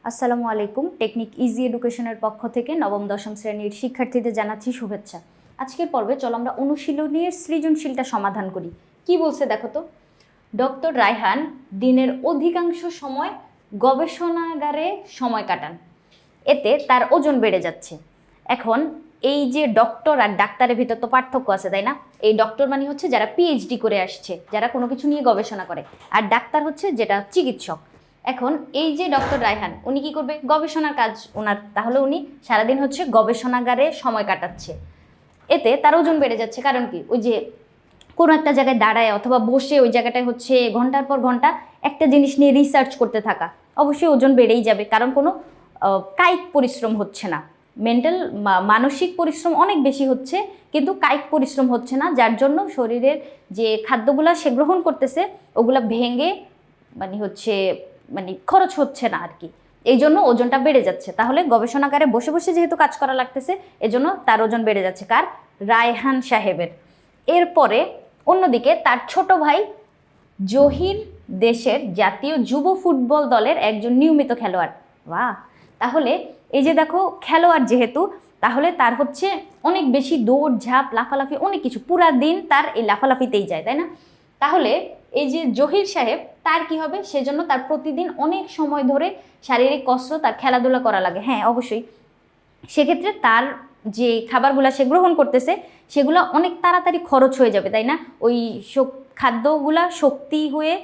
আসসালামু আলাইকুম। Technique easy এডুকেশনের পক্ষ থেকে নবম দশম শ্রেণীর শিক্ষার্থীদের জানাচ্ছি শুভেচ্ছা। আজকের পর্বে চলো আমরা অনুশীলনীর সৃজনশীলটা সমাধান করি। কি বলছে দেখো তো। ডক্টর রায়হান দিনের অধিকাংশ সময় গবেষণাগারে সময় কাটান, এতে তার ওজন বেড়ে যাচ্ছে। এখন এই যে ডক্টর আর ডাক্তারের ভিতর তো পার্থক্য আছে, তাই না? এই ডক্টর মানে হচ্ছে যারা পিএইচডি করে আসছে, যারা কোনো কিছু নিয়ে গবেষণা করে, আর ডাক্তার হচ্ছে যেটা চিকিৎসক। এখন এই যে ডক্টর রায়হান উনি কি করবে? গবেষণার কাজ ওনার, তাহলে উনি সারাদিন হচ্ছে গবেষণাগারে সময় কাটাচ্ছে, এতে তার ওজন বেড়ে যাচ্ছে। কারণ কি? ওই যে কোনো একটা জায়গায় দাঁড়ায় অথবা বসে ওই জায়গাটায় হচ্ছে ঘন্টার পর ঘন্টা একটা জিনিস নিয়ে রিসার্চ করতে থাকা, অবশ্যই ওজন বেড়েই যাবে। কারণ কোনো কায়িক পরিশ্রম হচ্ছে না, মেন্টাল মানসিক পরিশ্রম অনেক বেশি হচ্ছে, কিন্তু কায়িক পরিশ্রম হচ্ছে না, যার জন্য শরীরের যে খাদ্যগুলা সে গ্রহণ করতেছে ওগুলা ভেঙে খরচ হচ্ছে না আর কি, এই জন্য ওজনটা বেড়ে যাচ্ছে। তাহলে গবেষণাগারে বসে বসে যেহেতু কাজ করা লাগতেছে, এজন্য তার ওজন বেড়ে যাচ্ছে। কার? রায়হান সাহেবের। এরপরে অন্যদিকে তার ছোট ভাই জহির দেশের জাতীয় যুব ফুটবল দলের একজন নিয়মিত খেলোয়াড়। বাহ! তাহলে এই যে দেখো, খেলোয়াড় যেহেতু, তাহলে তার হচ্ছে অনেক বেশি দৌড় ঝাঁপ লাফালাফি অনেক কিছু, পুরা দিন তার এই লাফালাফিতেই যায়, তাই না? তাহলে এই যে জহির সাহেব, তার কি হবে? সেজন্য তার প্রতিদিন অনেক সময় ধরে শারীরিক কসরত আর খেলাধুলা করা লাগে। হ্যাঁ, অবশ্যই। সেক্ষেত্রে তার যে খাবারগুলো সে গ্রহণ করতেছে সেগুলো অনেক তাড়াতাড়ি খরচ হয়ে যাবে, তাই না? ওই খাদ্যগুলা শক্তি হয়ে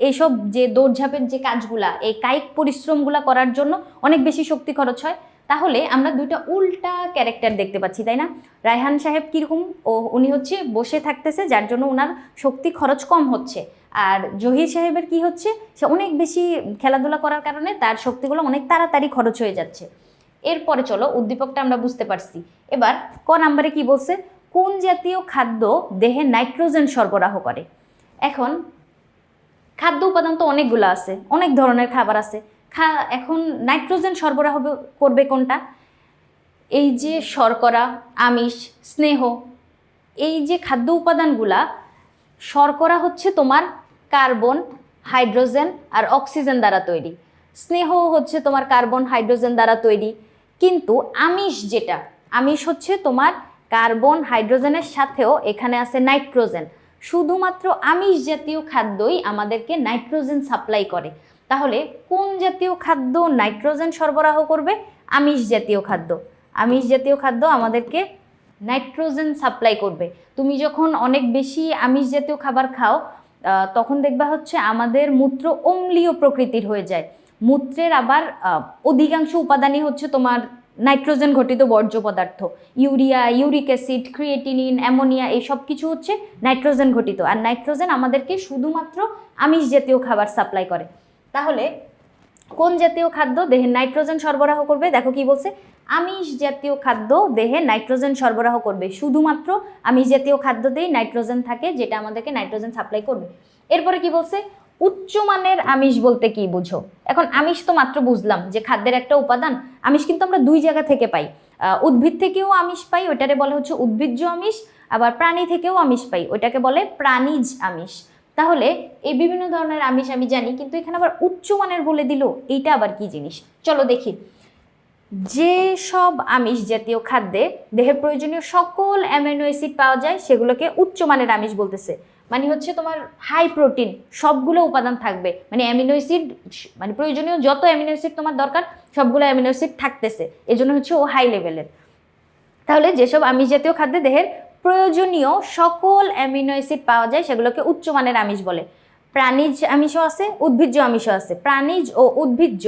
এইসব যে দৌড়ঝাঁপের যে কাজগুলা, এই কায়িক পরিশ্রমগুলা করার জন্য অনেক বেশি শক্তি খরচ হয়। তাহলে আমরা দুইটা উল্টা ক্যারেক্টার দেখতে পাচ্ছি, তাই না? রায়হান সাহেব কীরকম? উনি হচ্ছে বসে থাকতেছে, যার জন্য ওনার শক্তি খরচ কম হচ্ছে। আর জহির সাহেবের কি হচ্ছে? সে অনেক বেশি খেলাধুলা করার কারণে তার শক্তিগুলো অনেক তাড়াতাড়ি খরচ হয়ে যাচ্ছে। এরপরে চলো, উদ্দীপকটা আমরা বুঝতে পারছি। এবার ক নাম্বারে কি বলছে? কোন জাতীয় খাদ্য দেহে নাইট্রোজেন সরবরাহ করে? এখন খাদ্য উপাদান তো অনেকগুলো আছে, অনেক ধরনের খাবার আছে। এখন নাইট্রোজেন সরবরাহ করবে কোনটা? এই যে শর্করা, আমিষ, স্নেহ, এই যে খাদ্য উপাদানগুলা, শর্করা হচ্ছে তোমার কার্বন, হাইড্রোজেন আর অক্সিজেন দ্বারা তৈরি। স্নেহ হচ্ছে তোমার কার্বন, হাইড্রোজেন দ্বারা তৈরি। কিন্তু আমিষ যেটা, আমিষ হচ্ছে তোমার কার্বন, হাইড্রোজেনের সাথেও এখানে আছে নাইট্রোজেন। শুধুমাত্র আমিষ জাতীয় খাদ্যই আমাদেরকে নাইট্রোজেন সাপ্লাই করে। তাহলে কোন জাতীয় খাদ্য নাইট্রোজেন সরবরাহ করবে? আমিষ জাতীয় খাদ্য। আমিষ জাতীয় খাদ্য আমাদেরকে নাইট্রোজেন সাপ্লাই করবে। তুমি যখন অনেক বেশি আমিষ জাতীয় খাবার খাও, তখন দেখবা হচ্ছে আমাদের মূত্র অম্লীয় প্রকৃতির হয়ে যায়। মূত্রের আবার অধিকাংশ উপাদানই হচ্ছে তোমার নাইট্রোজেন ঘটিত বর্জ্য পদার্থ। Urea, uric acid, creatinine, ammonia, এই সব কিছু হচ্ছে নাইট্রোজেন ঘটিত। আর নাইট্রোজেন আমাদেরকে শুধুমাত্র আমিষ জাতীয় খাবার সাপ্লাই করে। তাহলে কোন জাতীয় খাদ্য দেহে নাইট্রোজেন সরবরাহ করবে? দেখো কি বলছে, আমিষ জাতীয় খাদ্য দেহে নাইট্রোজেন সরবরাহ করবে। শুধুমাত্র আমিষ জাতীয় খাদ্যতেই নাইট্রোজেন থাকে, যেটা আমাদেরকে নাইট্রোজেন সাপ্লাই করবে। এরপরে কি বলছে? উচ্চমানের আমিষ বলতে কি বুঝো? এখন আমিষ তো মাত্র বুঝলাম যে খাদ্যের একটা উপাদান। আমিষ কিন্তু আমরা দুই জায়গা থেকে পাই। উদ্ভিদ থেকেও আমিষ পাই, ওইটারে বলে হচ্ছে উদ্ভিজ্জ আমিষ। আবার প্রাণী থেকেও আমিষ পাই, ওইটাকে বলে প্রাণীজ আমিষ। তাহলে এই বিভিন্ন ধরনের আমিষ আমি জানি, কিন্তু এখানে আবার উচ্চমানের বলে দিল, এইটা আবার কি জিনিস? চলো দেখি। যে সব আমিষ জাতীয় খাদ্যে দেহের প্রয়োজনীয় সকল অ্যামিনো অ্যাসিড পাওয়া যায় সেগুলোকে উচ্চমানের আমিষ বলতেছে। মানে হচ্ছে তোমার হাই প্রোটিন সবগুলো উপাদান থাকবে, মানে অ্যামিনো অ্যাসিড, মানে প্রয়োজনীয় যত অ্যামিনো অ্যাসিড তোমার দরকার সবগুলো অ্যামিনো অ্যাসিড থাকতেছে, এজন্য হচ্ছে ও হাই লেভেলের। তাহলে যেসব আমিষ জাতীয় খাদ্যে দেহের প্রয়োজনীয় সকল অ্যামিনো অ্যাসিড পাওয়া যায় সেগুলোকে উচ্চমানের আমিষ বলে। প্রাণীজ আমিষও আছে, উদ্ভিজ্জ আমিষও আছে। প্রাণীজ ও উদ্ভিজ্জ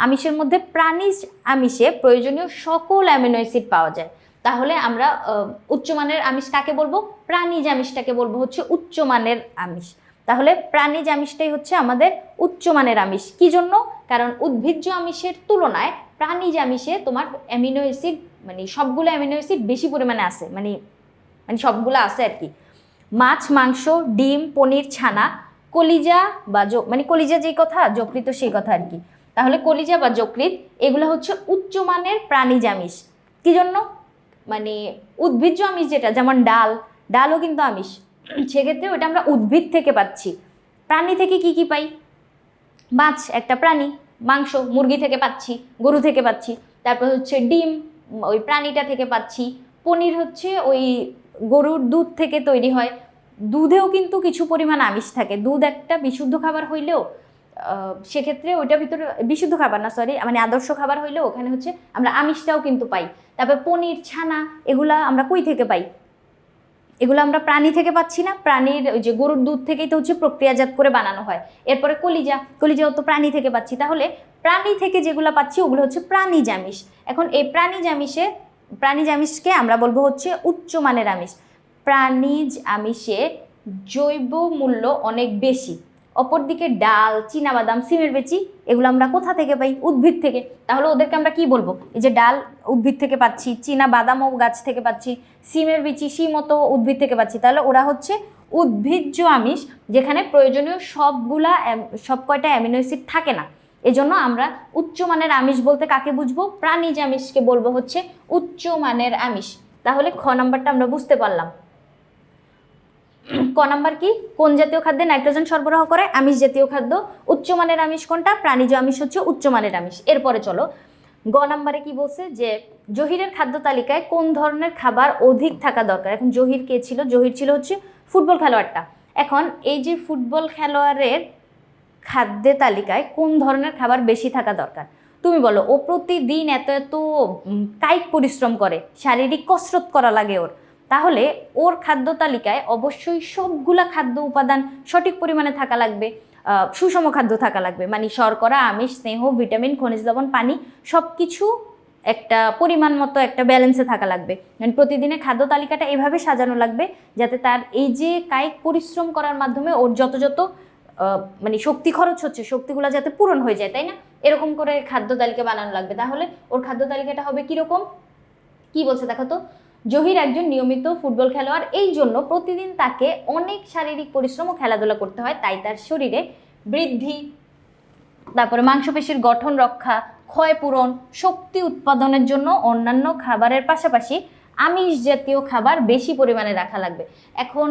আমিষের মধ্যে প্রাণীজ আমিষে প্রয়োজনীয় সকল অ্যামিনো অ্যাসিড পাওয়া যায়। তাহলে আমরা উচ্চমানের আমিষ কাকে বলবো? প্রাণীজ আমিষটাকে বলবো হচ্ছে উচ্চমানের আমিষ। তাহলে প্রাণীজ আমিষটাই হচ্ছে আমাদের উচ্চমানের আমিষ। কি জন্য? কারণ উদ্ভিজ্জ আমিষের তুলনায় প্রাণীজ আমিষে তোমার অ্যামিনো অ্যাসিড, মানে সবগুলো অ্যামিনো অ্যাসিড বেশি পরিমাণে আছে, মানে সবগুলো আছে আর কি। মাছ, মাংস, ডিম, পনির, ছানা, কলিজা বা কলিজা যেই কথা, যকৃৎ সেই কথা আর কি। তাহলে কলিজা বা যকৃৎ এগুলো হচ্ছে উচ্চমানের প্রাণীজ আমিষ। কি জন্য? মানে উদ্ভিজ্জ আমিষ যেটা, যেমন ডালও কিন্তু আমিষ, সেক্ষেত্রে ওটা আমরা উদ্ভিদ থেকে পাচ্ছি। প্রাণী থেকে কি কি পাই? মাছ একটা প্রাণী, মাংস মুরগি থেকে পাচ্ছি, গরু থেকে পাচ্ছি, তারপর হচ্ছে ডিম ওই প্রাণীটা থেকে পাচ্ছি, পনির হচ্ছে ওই গরুর দুধ থেকে তৈরি হয়, দুধেও কিন্তু কিছু পরিমাণ আমিষ থাকে। দুধ একটা বিশুদ্ধ খাবার হইলেও সেক্ষেত্রে ওইটার ভিতরে বিশুদ্ধ খাবার না, সরি, মানে আদর্শ খাবার হইলেও ওখানে হচ্ছে আমরা আমিষটাও কিন্তু পাই। তারপর পনির, ছানা, এগুলা আমরা কই থেকে পাই? এগুলো আমরা প্রাণী থেকে পাচ্ছি না? প্রাণীর ওই যে গরুর দুধ থেকেই তো হচ্ছে প্রক্রিয়াজাত করে বানানো হয়। এরপরে কলিজাও তো প্রাণী থেকে পাচ্ছি। তাহলে প্রাণী থেকে যেগুলো পাচ্ছি ওগুলো হচ্ছে প্রাণীজ আমিষ। এখন এই প্রাণীজ আমিষকে আমরা বলবো হচ্ছে উচ্চমানের আমিষ। প্রাণীজ আমিষে জৈব মূল্য অনেক বেশি। অপরদিকে ডাল, চীনাবাদাম, সিমের বিচি এগুলো আমরা কোথা থেকে পাই? উদ্ভিদ থেকে। তাহলে ওদেরকে আমরা কি বলবো? এই যে ডাল উদ্ভিদ থেকে পাচ্ছি, চীনাবাদামও গাছ থেকে পাচ্ছি, সিমের বিচি সিমও তো উদ্ভিদ থেকে পাচ্ছি, তাহলে ওরা হচ্ছে উদ্ভিজ্জ আমিষ, যেখানে প্রয়োজনীয় সব কয়টা অ্যামিনো অ্যাসিড থাকে না। এজন্য আমরা উচ্চমানের আমিষ বলতে কাকে বুঝবো? প্রাণীজ আমিষকে বলবো হচ্ছে উচ্চমানের আমিষ। তাহলে খ নাম্বারটা আমরা বুঝতে পারলাম। ক নাম্বার কি? কোন জাতীয় খাদ্যে নাইট্রোজেন সরবরাহ করে? আমিষ জাতীয় খাদ্য। উচ্চমানের আমিষ কোনটা? প্রাণীজ আমিষ হচ্ছে উচ্চমানের আমিষ। এরপরে চলো গ নাম্বারে কি বলছে, যে জহিরের খাদ্য তালিকায় কোন ধরনের খাবার অধিক থাকা দরকার। এখন জহির কে ছিল? জহির ছিল হচ্ছে ফুটবল খেলোয়াড়টা। এখন এই যে ফুটবল খেলোয়াড়ের খাদ্যের তালিকায় কোন ধরনের খাবার বেশি থাকা দরকার? তুমি বলো। ও প্রতিদিন এত এত কায়িক পরিশ্রম করে, শারীরিক কসরত করা লাগে ওর, তাহলে ওর খাদ্য তালিকায় অবশ্যই সবগুলা খাদ্য উপাদান সঠিক পরিমাণে থাকা লাগবে, সুষম খাদ্য থাকা লাগবে। মানে শর্করা, আমিষ, স্নেহ, ভিটামিন, খনিজ লবণ, পানি সব কিছু একটা পরিমাণ মতো একটা ব্যালেন্সে থাকা লাগবে। মানে প্রতিদিনের খাদ্য তালিকাটা এভাবে সাজানো লাগবে যাতে তার এই যে কায়িক পরিশ্রম করার মাধ্যমে ওর যত মানে শক্তি খরচ হচ্ছে, শক্তিগুলো যাতে পূরণ হয়ে যায়, তাই না? এরকম করে খাদ্য তালিকা বানানো লাগবে। তাহলে ওর খাদ্য তালিকাটা হবে কীরকম? কি বলছে দেখো তো। জহির একজন নিয়মিত ফুটবল খেলোয়াড়, এই জন্য প্রতিদিন তাকে অনেক শারীরিক পরিশ্রম ও খেলাধুলা করতে হয়। তাই তার শরীরে বৃদ্ধি, তারপরে মাংসপেশির গঠন রক্ষা, ক্ষয় পূরণ, শক্তি উৎপাদনের জন্য অন্যান্য খাবারের পাশাপাশি আমিষ জাতীয় খাবার বেশি পরিমাণে রাখা লাগবে। এখন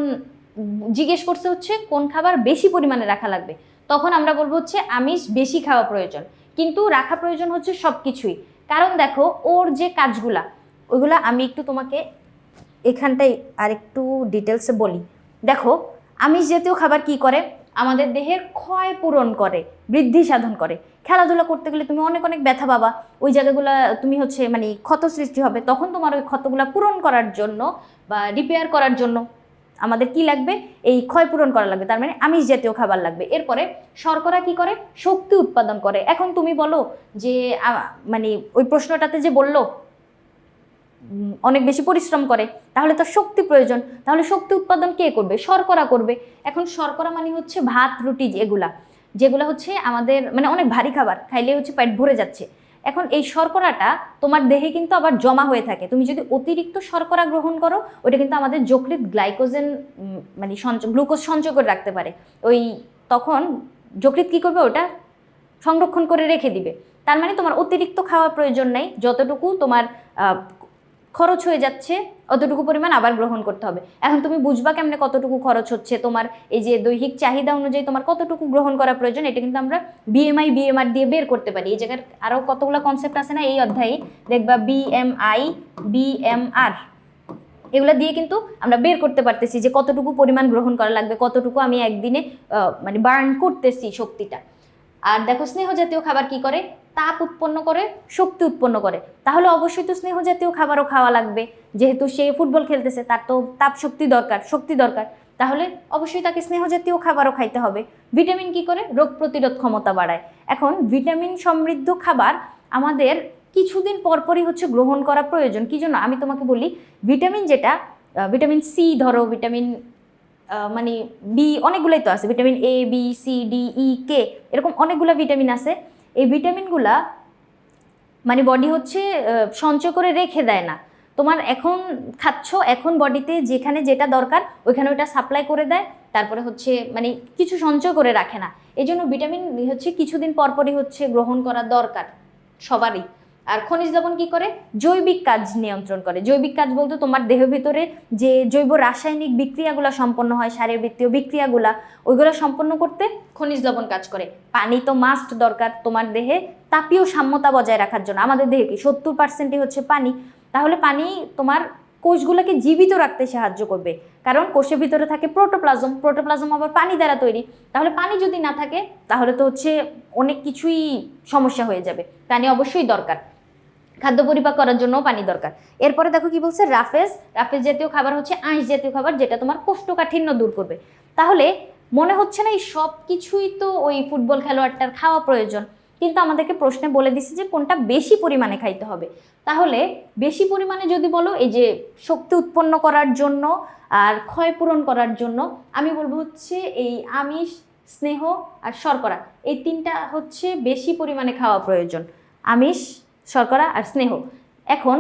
জিজ্ঞেস করছে হচ্ছে কোন খাবার বেশি পরিমাণে রাখা লাগবে, তখন আমরা বলবো হচ্ছে আমিষ বেশি খাওয়া প্রয়োজন, কিন্তু রাখা প্রয়োজন হচ্ছে সব কিছুই। কারণ দেখো ওর যে কাজগুলা, ওইগুলা আমি একটু তোমাকে এখানটাই আর একটু ডিটেলসে বলি। দেখো আমিষ জাতীয় খাবার কি করে? আমাদের দেহের ক্ষয় পূরণ করে, বৃদ্ধি সাধন করে। খেলাধুলা করতে গেলে তুমি অনেক অনেক ব্যথা পাবা, ওই জায়গাগুলো তুমি হচ্ছে মানে ক্ষত সৃষ্টি হবে, তখন তোমার ওই ক্ষতগুলো পূরণ করার জন্য বা রিপেয়ার করার জন্য আমাদের কি লাগবে? এই ক্ষয় পূরণ করা লাগবে, তার মানে আমিষ জাতীয় খাবার লাগবে। এরপরে শর্করা কি করে? শক্তি উৎপাদন করে। এখন তুমি বলো যে মানে ওই প্রশ্নটাতে যে বললো অনেক বেশি পরিশ্রম করে, তাহলে তো শক্তি প্রয়োজন, তাহলে শক্তি উৎপাদন কে করবে? শর্করা করবে। এখন শর্করা মানে হচ্ছে ভাত, রুটি, যেগুলা হচ্ছে আমাদের মানে অনেক ভারী খাবার, খাইলে হচ্ছে পেট ভরে যাচ্ছে। এখন এই শর্করাটা তোমার দেহে কিন্তু আবার জমা হয়ে থাকে। তুমি যদি অতিরিক্ত শর্করা গ্রহণ করো, ওটা কিন্তু আমাদের যকৃৎ গ্লাইকোজেন মানে গ্লুকোজ সঞ্চয় করে রাখতে পারে। তখন যকৃৎ কী করবে? ওটা সংরক্ষণ করে রেখে দিবে। তার মানে তোমার অতিরিক্ত খাওয়ার প্রয়োজন নেই, যতটুকু তোমার খরচ হয়ে যাচ্ছে অতটুকু পরিমাণ আবার গ্রহণ করতে হবে। এখন তুমি বুঝবা কেমনে কতটুকু খরচ হচ্ছে, তোমার এই যে দৈহিক চাহিদা অনুযায়ী তোমার কতটুকু গ্রহণ করা প্রয়োজন, এটা কিন্তু আমরা বিএমআর দিয়ে বের করতে পারি। এই জায়গার আরও কতগুলো কনসেপ্ট আছে না এই অধ্যায়ে, দেখবা বিএমআর এগুলো দিয়ে কিন্তু আমরা বের করতে পারতেছি যে কতটুকু পরিমাণ গ্রহণ করা লাগবে, কতটুকু আমি একদিনে মানে বার্ন করতেছি শক্তিটা। আর দেখো স্নেহ জাতীয় খাবার কি করে? তাপ উৎপন্ন করে, শক্তি উৎপন্ন করে। তাহলে অবশ্যই তো স্নেহ জাতীয় খাবারও খাওয়া লাগবে, যেহেতু সে ফুটবল খেলতেছে, তার তো তাপ শক্তি দরকার, তাহলে অবশ্যই তাকে স্নেহ জাতীয় খাবারও খাইতে হবে। ভিটামিন কি করে? রোগ প্রতিরোধ ক্ষমতা বাড়ায়। এখন ভিটামিন সমৃদ্ধ খাবার আমাদের কিছুদিন পরপরই হচ্ছে গ্রহণ করা প্রয়োজন। কি জন্য? আমি তোমাকে বলি, ভিটামিন যেটা ভিটামিন সি ধরো, ভিটামিন মানে বি, অনেকগুলোই তো আছে, vitamin A, B, C, D, E, K, এরকম অনেকগুলো ভিটামিন আছে। এই ভিটামিনগুলা মানে বডি হচ্ছে সঞ্চয় করে রেখে দেয় না। তোমার এখন খাচ্ছ, এখন বডিতে যেখানে যেটা দরকার ওইখানে ওইটা সাপ্লাই করে দেয়, তারপরে হচ্ছে মানে কিছু সঞ্চয় করে রাখে না। এই জন্য ভিটামিন হচ্ছে কিছুদিন পরপরই হচ্ছে গ্রহণ করা দরকার সবারই। আর খনিজ লবণ কি করে? জৈবিক কাজ নিয়ন্ত্রণ করে। জৈবিক কাজ বলতে তোমার দেহের ভিতরে যে জৈব রাসায়নিক বিক্রিয়াগুলো সম্পন্ন হয়, শারীরবৃত্তীয় বিক্রিয়াগুলা, ওইগুলো সম্পন্ন করতে খনিজ লবণ কাজ করে। পানি তো মাস্ট দরকার তোমার দেহে তাপীয় সাম্যতা বজায় রাখার জন্য। আমাদের দেহে কি 70%ই হচ্ছে পানি, তাহলে পানি তোমার কোষগুলোকে জীবিত রাখতে সাহায্য করবে, কারণ কোষের ভিতরে থাকে প্রোটোপ্লাজম, প্রোটোপ্লাজম আবার পানি দ্বারা তৈরি। তাহলে পানি যদি না থাকে তাহলে তো হচ্ছে অনেক কিছুই সমস্যা হয়ে যাবে। পানি অবশ্যই দরকার, খাদ্য পরিপাক করার জন্য পানি দরকার। এরপরে দেখো কি বলছে, রাফেজ। রাফেজ জাতীয় খাবার হচ্ছে আঁশ জাতীয় খাবার, যেটা তোমার কোষ্ঠকাঠিন্য দূর করবে। তাহলে মনে হচ্ছে না এই সব কিছুই তো ওই ফুটবল খেলোয়াড়টার খাওয়া প্রয়োজন, কিন্তু আমাদেরকে প্রশ্নে বলে দিছে যে কোনটা বেশি পরিমাণে খাইতে হবে। তাহলে বেশি পরিমাণে যদি বলো এই যে শক্তি উৎপন্ন করার জন্য আর ক্ষয় পূরণ করার জন্য, আমি বলবো হচ্ছে এই আমিষ, স্নেহ আর শর্করা, এই তিনটা হচ্ছে বেশি পরিমাণে খাওয়া প্রয়োজন। আমিষ, শর্করা আর স্নেহ। এখন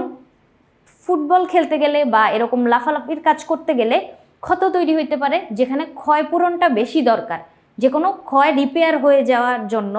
ফুটবল খেলতে গেলে বা এরকম লাফালাফির কাজ করতে গেলে ক্ষত তৈরি হইতে পারে, যেখানে ক্ষয়পূরণটা বেশি দরকার। যে কোনো ক্ষয় রিপেয়ার হয়ে যাওয়ার জন্য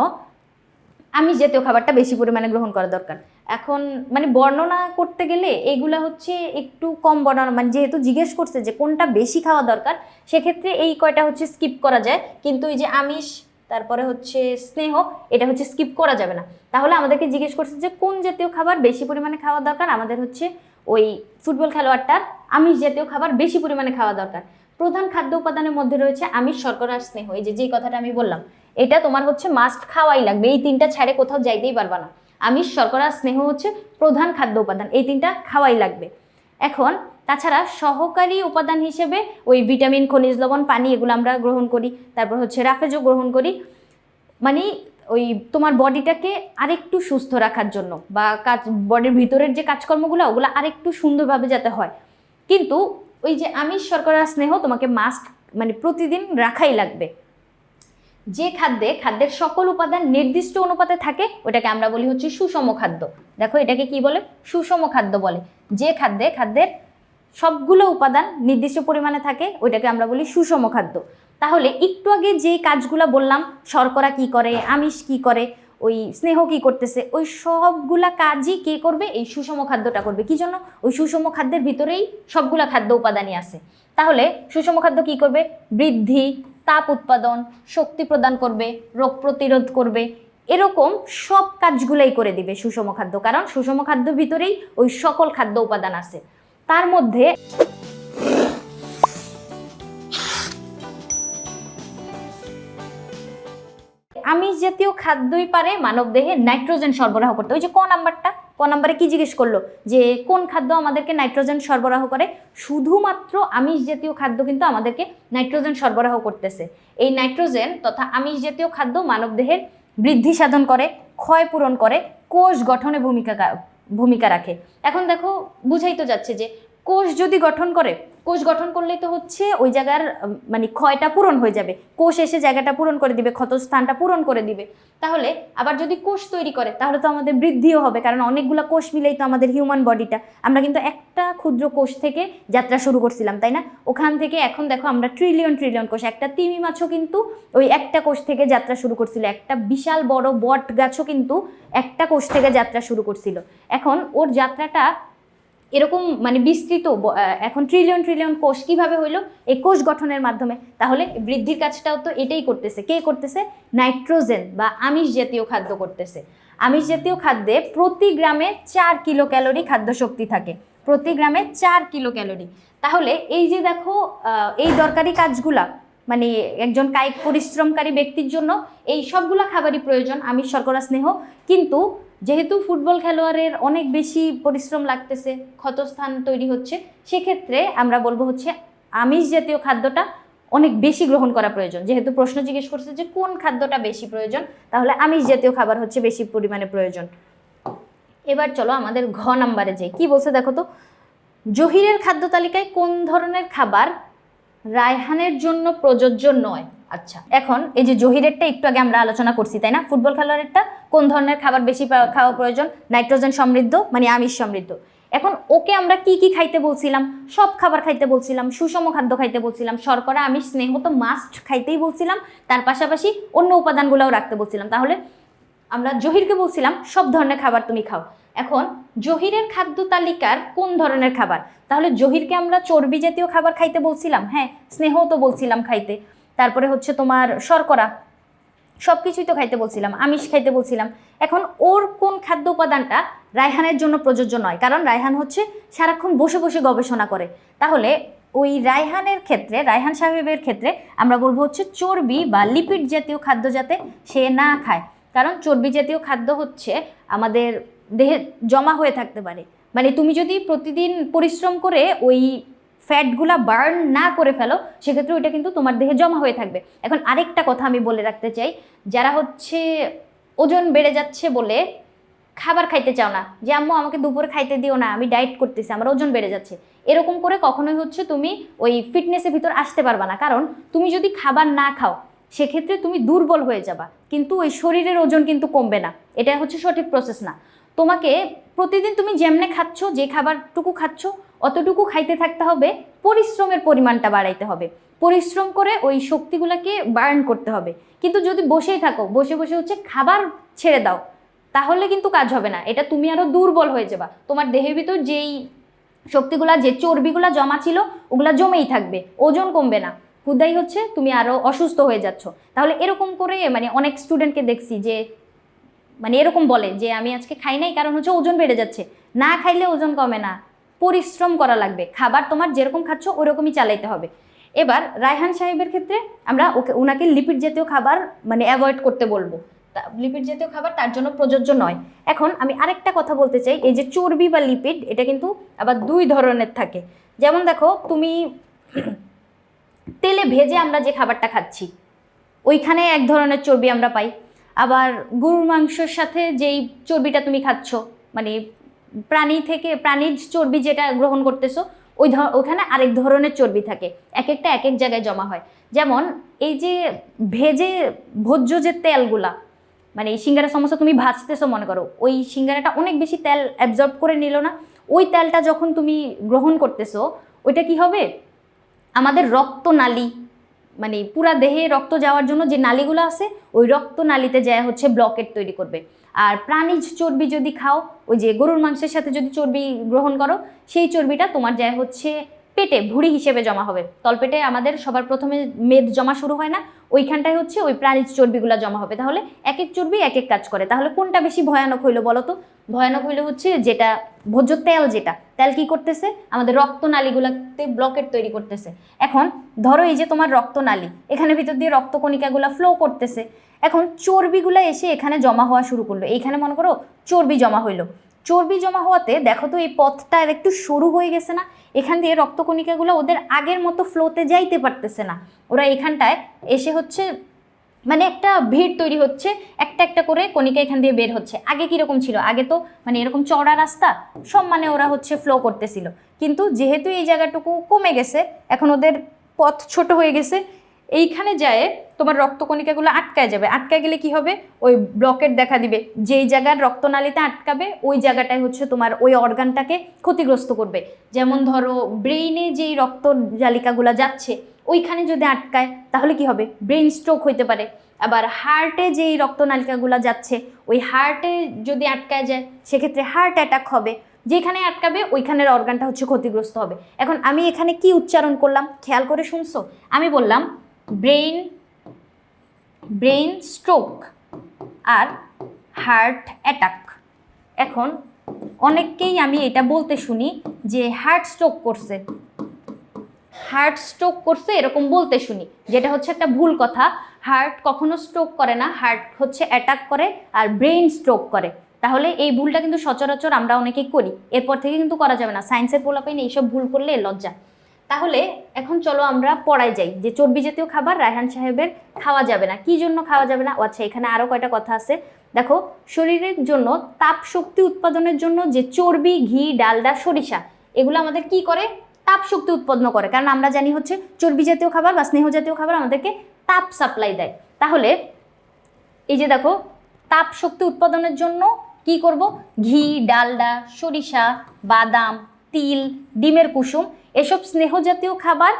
আমিষ জাতীয় খাবারটা বেশি পরিমাণে গ্রহণ করা দরকার। এখন মানে বর্ণনা করতে গেলে এগুলা হচ্ছে একটু কম বর্ণনা, মানে যেহেতু জিজ্ঞেস করছে যে কোনটা বেশি খাওয়া দরকার, সেক্ষেত্রে এই কয়টা হচ্ছে স্কিপ করা যায়, কিন্তু এই যে আমিষ, তারপরে হচ্ছে স্নেহ, এটা হচ্ছে স্কিপ করা যাবে না। তাহলে আমাদেরকে জিজ্ঞেস করছে যে কোন জাতীয় খাবার বেশি পরিমাণে খাওয়া দরকার, আমাদের হচ্ছে ওই ফুটবল খেলোয়াড়টার আমিষ জাতীয় খাবার বেশি পরিমাণে খাওয়া দরকার। প্রধান খাদ্য উপাদানের মধ্যে রয়েছে আমিষ, শর্করা আর স্নেহ। এই যে কথাটা আমি বললাম, এটা তোমার হচ্ছে মাস্ট খাওয়াই লাগবে, এই তিনটা ছাড়ে কোথাও যাইতেই পারবা না। আমিষ, শর্করা, স্নেহ হচ্ছে প্রধান খাদ্য উপাদান, এই তিনটা খাওয়াই লাগবে। এখন তাছাড়া সহকারী উপাদান হিসেবে ওই ভিটামিন, খনিজ লবণ, পানি, এগুলো আমরা গ্রহণ করি। তারপর হচ্ছে রাফেজও গ্রহণ করি, মানে ওই তোমার বডিটাকে আরেকটু সুস্থ রাখার জন্য, বা বডির ভিতরের যে কাজকর্মগুলো ওগুলো আরেকটু সুন্দরভাবে যাতে হয়। কিন্তু ওই যে আমিষ, শর্করা, স্নেহ তোমাকে মাস্ট মানে প্রতিদিন রাখাই লাগবে। যে খাদ্যের সকল উপাদান নির্দিষ্ট অনুপাতে থাকে ওটাকে আমরা বলি হচ্ছে সুষম খাদ্য। দেখো এটাকে কি বলে? সুষম খাদ্য বলে। যে খাদ্যের সবগুলো উপাদান নির্দিষ্ট পরিমাণে থাকে ওইটাকে আমরা বলি সুষম খাদ্য। তাহলে একটু আগে যেই কাজগুলো বললাম, শর্করা কি করে, আমিষ কি করে, ওই স্নেহ কি করতেছে, ওই সবগুলা কাজই কে করবে? এই সুষম খাদ্যটা করবে। কি জন্য? ওই সুষম খাদ্যের ভিতরেই সবগুলা খাদ্য উপাদানই আছে। তাহলে সুষম খাদ্য কি করবে? বৃদ্ধি, তাপ উৎপাদন, শক্তি প্রদান করবে, রোগ প্রতিরোধ করবে, এরকম সব কাজগুলাই করে দিবে সুষম খাদ্য, কারণ সুষম খাদ্যের ভিতরেই ওই সকল খাদ্য উপাদান আছে। তার মধ্যে আমিষ জাতীয় খাদ্যই পারে মানবদেহে নাইট্রোজেন সরবরাহ করতে। ওই যে ক নাম্বারে কি জিজ্ঞেস করলো যে কোন খাদ্য আমাদেরকে নাইট্রোজেন সরবরাহ করে? শুধুমাত্র আমিষ জাতীয় খাদ্য কিন্তু আমাদেরকে নাইট্রোজেন সরবরাহ করতেছে। এই নাইট্রোজেন তথা আমিষ জাতীয় খাদ্য মানবদেহের বৃদ্ধি সাধন করে, ক্ষয় পূরণ করে, কোষ গঠনে ভূমিকা রাখে। এখন দেখো বুঝাই তো যাচ্ছে যে কোষ যদি গঠন করে, কোষ গঠন করলেই তো হচ্ছে ওই জায়গার মানে ক্ষয়টা পূরণ হয়ে যাবে, কোষ এসে জায়গাটা পূরণ করে দিবে, ক্ষতস্থানটা পূরণ করে দিবে। তাহলে আবার যদি কোষ তৈরি করে তাহলে তো আমাদের বৃদ্ধিও হবে, কারণ অনেকগুলো কোষ মিলেই তো আমাদের হিউম্যান বডিটা। আমরা কিন্তু একটা ক্ষুদ্র কোষ থেকে যাত্রা শুরু করছিলাম, তাই না? ওখান থেকে এখন দেখো আমরা ট্রিলিয়ন কোষ। একটা তিমি মাছও কিন্তু ওই একটা কোষ থেকে যাত্রা শুরু করছিল, একটা বিশাল বড় বট গাছও কিন্তু একটা কোষ থেকে যাত্রা শুরু করছিল। এখন ওর যাত্রাটা এরকম মানে বিস্তৃত, এখন ট্রিলিয়ন কোষ কিভাবে হইলো? এই কোষ গঠনের মাধ্যমে। তাহলে বৃদ্ধির কাজটাও তো এটাই করতেছে। কে করতেছে? নাইট্রোজেন বা আমিষ জাতীয় খাদ্য করতেছে। আমিষ জাতীয় খাদ্যে প্রতি গ্রামে 4 কিলো ক্যালোরি খাদ্য শক্তি থাকে, প্রতি গ্রামে 4 কিলো ক্যালোরি। তাহলে এই যে দেখো এই দরকারি কাজগুলা, মানে একজন কায়িক পরিশ্রমকারী ব্যক্তির জন্য এই সবগুলা খাবারই প্রয়োজন, আমিষ, শর্করা, স্নেহ। কিন্তু যেহেতু ফুটবল খেলোয়াড়ের অনেক বেশি পরিশ্রম লাগতেছে, ক্ষতস্থান তৈরি হচ্ছে, সেক্ষেত্রে আমরা বলবো হচ্ছে আমিষ জাতীয় খাদ্যটা অনেক বেশি গ্রহণ করা প্রয়োজন। যেহেতু প্রশ্ন জিজ্ঞেস করছে যে কোন খাদ্যটা বেশি প্রয়োজন, তাহলে আমিষ জাতীয় খাবার হচ্ছে বেশি পরিমাণে প্রয়োজন। এবার চলো আমাদের ঘ নাম্বারে যাই। কি বলছে দেখো তো, জহিরের খাদ্য তালিকায় কোন ধরনের খাবার রায়হানের জন্য প্রযোজ্য নয়? আচ্ছা, এখন এই যে জহিরেরটা একটু আগে আমরা আলোচনা করছি, তাই না? ফুটবল খেলোয়াড়েরটা কোন ধরনের খাবার বেশি খাওয়া প্রয়োজন? নাইট্রোজেন সমৃদ্ধ, মানে আমিষ সমৃদ্ধ। এখন ওকে আমরা কি কি খাইতে বলছিলাম? সব খাবার খাইতে বলছিলাম, সুষম খাদ্য খাইতে বলছিলাম, শর্করা, আমিষ, স্নেহ তো মাস্ট খাইতেই বলছিলাম, তার পাশাপাশি অন্য উপাদানগুলোও রাখতে বলছিলাম। তাহলে আমরা জহিরকে বলছিলাম সব ধরনের খাবার তুমি খাও। এখন জহিরের খাদ্য তালিকার কোন ধরনের খাবার? তাহলে জহিরকে আমরা চর্বি জাতীয় খাবার খাইতে বলছিলাম, হ্যাঁ, স্নেহ তো বলছিলাম খাইতে, তারপরে হচ্ছে তোমার শর্করা, সব কিছুই তো খাইতে বলছিলাম, আমিষ খাইতে বলছিলাম। এখন ওর কোন খাদ্য উপাদানটা রায়হানের জন্য প্রযোজ্য নয়? কারণ রায়হান হচ্ছে সারাক্ষণ বসে বসে গবেষণা করে। তাহলে ওই রায়হানের ক্ষেত্রে, রায়হান সাহেবের ক্ষেত্রে আমরা বলবো হচ্ছে চর্বি বা লিপিড জাতীয় খাদ্য যাতে সে না খায়। কারণ চর্বি জাতীয় খাদ্য হচ্ছে আমাদের দেহে জমা হয়ে থাকতে পারে, মানে তুমি যদি প্রতিদিন পরিশ্রম করে ওই ফ্যাটগুলা বার্ন না করে ফেলো, সেক্ষেত্রে ওইটা কিন্তু তোমার দেহে জমা হয়ে থাকবে। এখন আরেকটা কথা আমি বলে রাখতে চাই, যারা হচ্ছে ওজন বেড়ে যাচ্ছে বলে খাবার খাইতে চাও না, যে আম্মু আমাকে দুপুরে খাইতে দিও না, আমি ডায়েট করতেছি, আমার ওজন বেড়ে যাচ্ছে, এরকম করে কখনোই হচ্ছে তুমি ওই ফিটনেসের ভিতর আসতে পারবা না। কারণ তুমি যদি খাবার না খাও সেক্ষেত্রে তুমি দুর্বল হয়ে যাবা, কিন্তু ওই শরীরের ওজন কিন্তু কমবে না। এটা হচ্ছে সঠিক প্রসেস না। তোমাকে প্রতিদিন তুমি যেমনে খাচ্ছ, যে খাবারটুকু খাচ্ছ অতটুকু খাইতে থাকতে হবে, পরিশ্রমের পরিমাণটা বাড়াইতে হবে, পরিশ্রম করে ওই শক্তিগুলোকে বার্ন করতে হবে। কিন্তু যদি বসেই থাকো, বসে বসে হচ্ছে খাবার ছেড়ে দাও, তাহলে কিন্তু কাজ হবে না, এটা তুমি আরও দুর্বল হয়ে যাবা। তোমার দেহের ভিতর যেই শক্তিগুলা, যে চর্বিগুলা জমা ছিল ওগুলা জমেই থাকবে, ওজন কমবে না, হুদাই হচ্ছে তুমি আরও অসুস্থ হয়ে যাচ্ছ। তাহলে এরকম করে মানে অনেক স্টুডেন্টকে দেখছি যে মানে এরকম বলে যে আমি আজকে খাই নাই কারণ হচ্ছে ওজন বেড়ে যাচ্ছে। না খাইলে ওজন কমে না, পরিশ্রম করা লাগবে, খাবার তোমার যেরকম খাচ্ছ ওরকমই চালাইতে হবে। এবার রায়হান সাহেবের ক্ষেত্রে আমরা ওনাকে লিপিড জাতীয় খাবার মানে অ্যাভয়েড করতে বলবো, লিপিড জাতীয় খাবার তার জন্য প্রযোজ্য নয়। এখন আমি আরেকটা কথা বলতে চাই, এই যে চর্বি বা লিপিড এটা কিন্তু আবার দুই ধরনের থাকে। যেমন দেখো তুমি তেলে ভেজে আমরা যে খাবারটা খাচ্ছি ওইখানে এক ধরনের চর্বি আমরা পাই, আবার গরুর মাংসের সাথে যেই চর্বিটা তুমি খাচ্ছ মানে প্রাণী থেকে প্রাণীর চর্বি যেটা গ্রহণ করতেছো ওখানে আরেক ধরনের চর্বি থাকে, এক একটা এক এক জায়গায় জমা হয়। যেমন এই যে ভেজে ভোজ্য যে তেলগুলা, মানে এই সিঙ্গারা সমস্যা তুমি ভাজতেছো মনে করো, ওই সিঙ্গারাটা অনেক বেশি তেল অ্যাবজর্ব করে নিল না, ওই তেলটা যখন তুমি গ্রহণ করতেছো ওইটা কি হবে, আমাদের রক্তনালী মানে পুরা দেহে রক্ত যাওয়ার জন্য যে নালীগুলো আছে ওই রক্তনালীতে যায় হচ্ছে ব্লকেট তৈরি করবে। আর প্রাণীজ চর্বি যদি খাও, ওই যে গরুর মাংসের সাথে যদি চর্বি গ্রহণ করো, সেই চর্বিটা তোমার যায় হচ্ছে পেটে ভুঁড়ি হিসেবে জমা হবে। তলপেটে আমাদের সবার প্রথমে মেদ জমা শুরু হয় না, ওইখানটায় হচ্ছে ওই প্রাণীজ চর্বিগুলো জমা হবে। তাহলে এক এক চর্বি এক এক কাজ করে। তাহলে কোনটা বেশি ভয়ানক হইলো বলো তো? ভয়ানক হইলো হচ্ছে যেটা ভোজ্য তেল, যেটা তেল কি করতেছে আমাদের রক্তনালীগুলোতে ব্লকেট তৈরি করতেছে। এখন ধরো এই যে তোমার রক্তনালী, এখানে ভিতর দিয়ে রক্তকণিকাগুলো ফ্লো করতেছে, এখন চর্বিগুলো এসে এখানে জমা হওয়া শুরু করলো, এইখানে মনে করো চর্বি জমা হইলো। চর্বি জমা হওয়াতে দেখো তো এই পথটা একটু সরু হয়ে গেছে না, এখান দিয়ে রক্তকণিকাগুলো ওদের আগের মতো ফ্লোতে যাইতে পারতেছে না, ওরা এখানটায় এসে হচ্ছে মানে একটা ভিড় তৈরি হচ্ছে, একটা একটা করে কণিকা এখান দিয়ে বের হচ্ছে। আগে কীরকম ছিল, আগে তো মানে এরকম চওড়া রাস্তা সব মানে ওরা হচ্ছে ফ্লো করতেছিল, কিন্তু যেহেতু এই জায়গাটুকু কমে গেছে এখন ওদের পথ ছোট হয়ে গেছে, এইখানে যায় তোমার রক্তকণিকাগুলো আটকায় যাবে। আটকায় গেলে কি হবে, ওই ব্লকেট দেখা দিবে, যেই জায়গার রক্তনালীতে আটকাবে ওই জায়গাটায় হচ্ছে তোমার ওই অর্গানটাকে ক্ষতিগ্রস্ত করবে। যেমন ধরো ব্রেইনে যেই রক্ত জালিকাগুলো যাচ্ছে ওইখানে যদি আটকায় তাহলে কি হবে, ব্রেইন স্ট্রোক হইতে পারে। আবার হার্টে যেই রক্তনালিকাগুলো যাচ্ছে ওই হার্টে যদি আটকায় যায় সেক্ষেত্রে হার্ট অ্যাটাক হবে, যেখানে আটকাবে ওইখানের অর্গানটা হচ্ছে ক্ষতিগ্রস্ত হবে। এখন আমি এখানে কি উচ্চারণ করলাম খেয়াল করে শুনছো, আমি বললাম ব্রেইন স্ট্রোক আর হার্ট অ্যাটাক। এখন অনেককেই আমি এটা বলতে শুনি যে হার্ট স্ট্রোক করছে এরকম বলতে শুনি, যেটা হচ্ছে একটা ভুল কথা। হার্ট কখনো স্ট্রোক করে না, হার্ট হচ্ছে অ্যাটাক করে আর ব্রেইন স্ট্রোক করে। তাহলে এই ভুলটা কিন্তু সচরাচর আমরা অনেকেই করি, এরপর থেকে কিন্তু করা যাবে না, সায়েন্সের পোলাপাইন এইসব ভুল করলে লজ্জা। তাহলে এখন চলো আমরা পড়ায় যাই যে চর্বি জাতীয় খাবার রায়হান সাহেবের খাওয়া যাবে না। কি জন্য খাওয়া যাবে না? আচ্ছা, এখানে আরও কয়টা কথা আছে। দেখো, শরীরের জন্য তাপ শক্তি উৎপাদনের জন্য যে চর্বি, ঘি, ডালডা, সরিষা এগুলো আমাদের কি করে, তাপ শক্তি উৎপন্ন করে। কারণ আমরা জানি হচ্ছে চর্বি জাতীয় খাবার বা স্নেহ জাতীয় খাবার আমাদেরকে তাপ সাপ্লাই দেয়। তাহলে এই যে দেখো, তাপ শক্তি উৎপাদনের জন্য কি করব, ঘি, ডালডা, সরিষা, বাদাম, তিল, ডিমের কুসুম, এসব স্নেহ জাতীয় খাবার,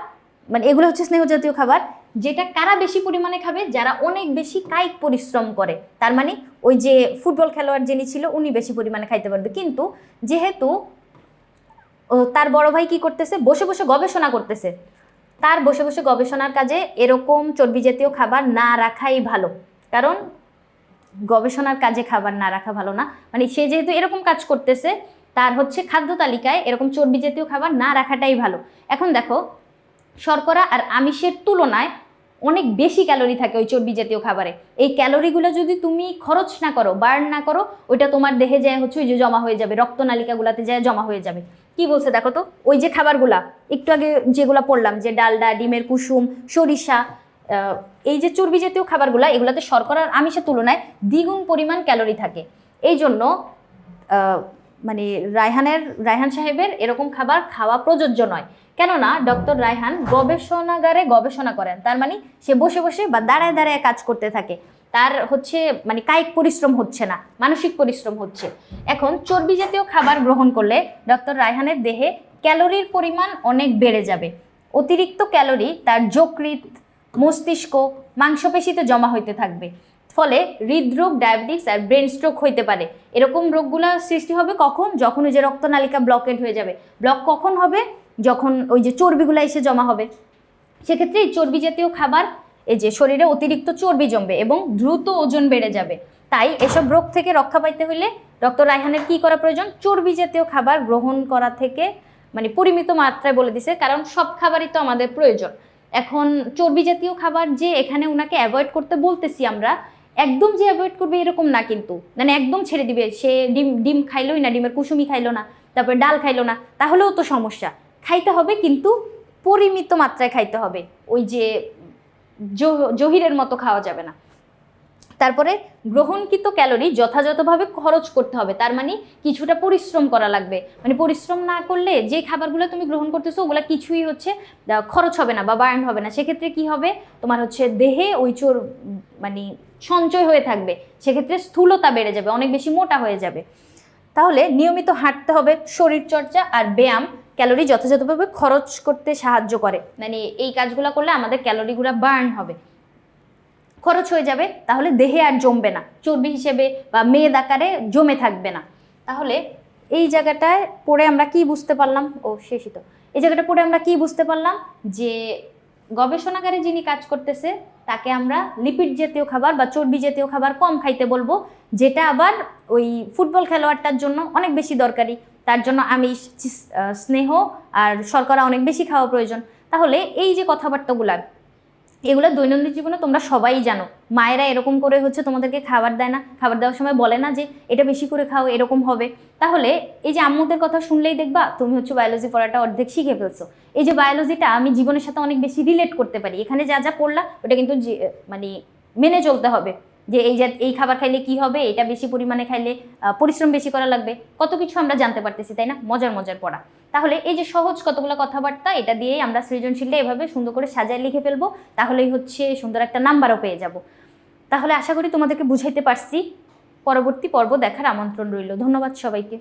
মানে এগুলো হচ্ছে স্নেহ জাতীয় খাবার। যেটা কারা বেশি পরিমাণে খাবে? যারা অনেক বেশি কায়িক পরিশ্রম করে। তার মানে ওই যে ফুটবল খেলোয়াড় যিনি ছিল উনি বেশি পরিমাণে খাইতে পারবে। কিন্তু যেহেতু তার বড় ভাই কি করতেছে, বসে বসে গবেষণা করতেছে, তার বসে বসে গবেষণার কাজে এরকম চর্বি জাতীয় খাবার না রাখাই ভালো। কারণ গবেষণার কাজে খাবার না রাখা ভালো না, মানে সে যেহেতু এরকম কাজ করতেছে তার হচ্ছে খাদ্য তালিকায় এরকম চর্বি জাতীয় খাবার না রাখাটাই ভালো। এখন দেখো, শর্করা আর আমিষের তুলনায় অনেক বেশি ক্যালোরি থাকে ওই চর্বি জাতীয় খাবারে। এই ক্যালোরিগুলো যদি তুমি খরচ না করো, বার্ন না করো, ওইটা তোমার দেহে যায় হচ্ছে ওই যে জমা হয়ে যাবে, রক্তনালিকাগুলোতে যায় জমা হয়ে যাবে। কি বলছে দেখো তো, ওই যে খাবারগুলা একটু আগে যেগুলো পড়লাম, যে ডালডা, ডিমের কুসুম, সরিষা, এই যে চর্বি জাতীয় খাবারগুলো, এগুলোতে শর্করা আর আমিষের তুলনায় দ্বিগুণ পরিমাণ ক্যালোরি থাকে। এই জন্য মানে রায়হান সাহেবের এরকম খাবার খাওয়া প্রযোজ্য নয়। কেননা ডক্টর রায়হান গবেষণাগারে গবেষণা করেন, তার মানে সে বসে বসে বা দাঁড়ায় দাঁড়ায় কাজ করতে থাকে, তার হচ্ছে মানে কায়িক পরিশ্রম হচ্ছে না, মানসিক পরিশ্রম হচ্ছে। এখন চর্বি জাতীয় খাবার গ্রহণ করলে ডক্টর রায়হানের দেহে ক্যালোরির পরিমাণ অনেক বেড়ে যাবে। অতিরিক্ত ক্যালোরি তার যকৃৎ, মস্তিষ্ক, মাংসপেশিতে জমা হইতে থাকবে। ফলে হৃদরোগ, ডায়াবেটিস আর ব্রেন স্ট্রোক হইতে পারে। এরকম রোগগুলো সৃষ্টি হবে কখন? যখন ওই যে রক্তনালিকা ব্লকেড হয়ে যাবে। ব্লক কখন হবে? যখন ওই যে চর্বিগুলো এসে জমা হবে। সেক্ষেত্রে এই চর্বি জাতীয় খাবার, এই যে শরীরে অতিরিক্ত চর্বি জমবে এবং দ্রুত ওজন বেড়ে যাবে। তাই এসব রোগ থেকে রক্ষা পাইতে হলে ডক্টর রায়হানের কি করা প্রয়োজন? চর্বি জাতীয় খাবার গ্রহণ করা থেকে মানে পরিমিত মাত্রায় বলে দিছে, কারণ সব খাবারই তো আমাদের প্রয়োজন। এখন চর্বি জাতীয় খাবার যে এখানে ওনাকে অ্যাভয়েড করতে বলতেছি আমরা, একদম যে অ্যাভয়েড করবে এরকম না, কিন্তু মানে একদম ছেড়ে দিবে, সে ডিম খাইলোই না, ডিমের কুসুমি খাইলো না, তারপর ডাল খাইলো না, তাহলেও তো সমস্যা। খাইতে হবে কিন্তু পরিমিত মাত্রায় খাইতে হবে, ওই যে জহিরের মতো খাওয়া যাবে না। তারপরে গ্রহণকৃত ক্যালোরি যথাযথভাবে খরচ করতে হবে, তার মানে কিছুটা পরিশ্রম করা লাগবে। মানে পরিশ্রম না করলে যে খাবারগুলো তুমি গ্রহণ করতেছো ওগুলো কিছুই হচ্ছে খরচ হবে না বা বার্ন হবে না। সেক্ষেত্রে কি হবে? তোমার হচ্ছে দেহে ওই মানে সঞ্চয় হয়ে থাকবে, সেক্ষেত্রে স্থূলতা বেড়ে যাবে, অনেক বেশি মোটা হয়ে যাবে। তাহলে নিয়মিত হাঁটতে হবে, শরীরচর্চা আর ব্যায়াম ক্যালোরি যথাযথভাবে খরচ করতে সাহায্য করে। মানে এই কাজগুলো করলে আমাদের ক্যালোরিগুলো বার্ন হবে, খরচ হয়ে যাবে, তাহলে দেহে আর জমবে না, চর্বি হিসেবে বা মেদ আকারে জমে থাকবে না। তাহলে এই জায়গাটায় পড়ে আমরা কি বুঝতে পারলাম? শেষই তো। এই জায়গাটা পড়ে আমরা কি বুঝতে পারলাম? যে গবেষণাগারে যিনি কাজ করতেছে তাকে আমরা লিপিড জাতীয় খাবার বা চর্বি জাতীয় খাবার কম খাইতে বলবো, যেটা আবার ওই ফুটবল খেলোয়াড়টার জন্য অনেক বেশি দরকারি। তার জন্য আমিষ, স্নেহ আর শর্করা অনেক বেশি খাওয়া প্রয়োজন। তাহলে এই যে কথাবার্তাগুলা, এগুলো দৈনন্দিন জীবনে তোমরা সবাই জানো। মায়েরা এরকম করে হচ্ছে তোমাদেরকে খাবার দেয় না, খাবার দেওয়ার সময় বলে না যে এটা বেশি করে খাও, এরকম হবে। তাহলে এই যে আম্মুদের কথা শুনলেই দেখবা তুমি হচ্ছে বায়োলজি পড়াটা অর্ধেক শিখে ফেলছো। এই যে বায়োলজিটা আমি জীবনের সাথে অনেক বেশি রিলেট করতে পারি, এখানে যা যা পড়লা ওটা কিন্তু মানে মেনে চলতে হবে, যে এই খাবার খাইলে কি হবে, এটা বেশি পরিমাণে খাইলে পরিশ্রম বেশি করা লাগবে, কত কিছু আমরা জানতে পারতেছি, তাই না? মজার মজার পড়া। তাহলে এই যে সহজ কতগুলো কথাবার্তা, এটা দিয়েই আমরা সৃজনশীলটা এভাবে সুন্দর করে সাজায় লিখে ফেলবো, তাহলেই হচ্ছে সুন্দর একটা নাম্বারও পেয়ে যাব। তাহলে আশা করি তোমাদেরকে বুঝাইতে পারছি। পরবর্তী পর্ব দেখার আমন্ত্রণ রইল। ধন্যবাদ সবাইকে।